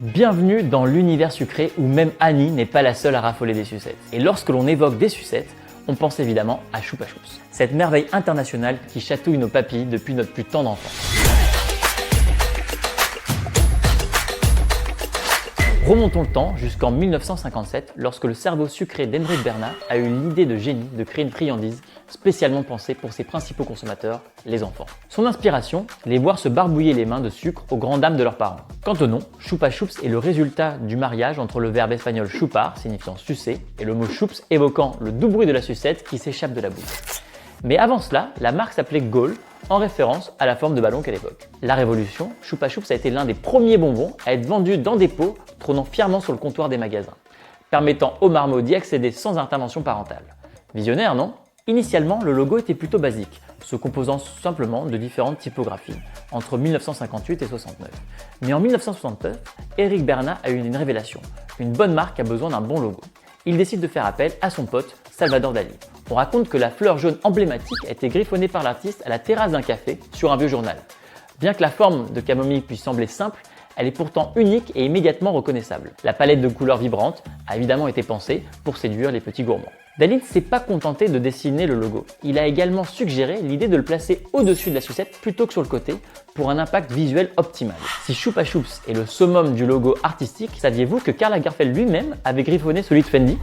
Bienvenue dans l'univers sucré où même Annie n'est pas la seule à raffoler des sucettes. Et lorsque l'on évoque des sucettes, on pense évidemment à Choupa Choups, cette merveille internationale qui chatouille nos papilles depuis notre plus tendre enfance. Remontons le temps jusqu'en 1957 lorsque le cerveau sucré d'Henrik Bernard a eu l'idée de génie de créer une friandise spécialement pensée pour ses principaux consommateurs, les enfants. Son inspiration, les voir se barbouiller les mains de sucre aux grandes dames de leurs parents. Quant au nom, Choupa Choups est le résultat du mariage entre le verbe espagnol chupar, signifiant sucer, et le mot choups évoquant le doux bruit de la sucette qui s'échappe de la bouche. Mais avant cela, la marque s'appelait Gaulle, en référence à la forme de ballon qu'elle évoque. La révolution, Choupa Choups a été l'un des premiers bonbons à être vendus dans des pots, trônant fièrement sur le comptoir des magasins, permettant aux marmots d'y accéder sans intervention parentale. Visionnaire, non ? Initialement, le logo était plutôt basique, se composant simplement de différentes typographies, entre 1958 et 69. Mais en 1969, Henrik Bernard a eu une révélation. Une bonne marque a besoin d'un bon logo. Il décide de faire appel à son pote Salvador Dali. On raconte que la fleur jaune emblématique a été griffonnée par l'artiste à la terrasse d'un café sur un vieux journal. Bien que la forme de camomille puisse sembler simple, elle est pourtant unique et immédiatement reconnaissable. La palette de couleurs vibrantes a évidemment été pensée pour séduire les petits gourmands. Dali ne s'est pas contenté de dessiner le logo. Il a également suggéré l'idée de le placer au-dessus de la sucette plutôt que sur le côté pour un impact visuel optimal. Si Choupa Choups est le summum du logo artistique, saviez-vous que Karl Lagerfeld lui-même avait griffonné celui de Fendi ?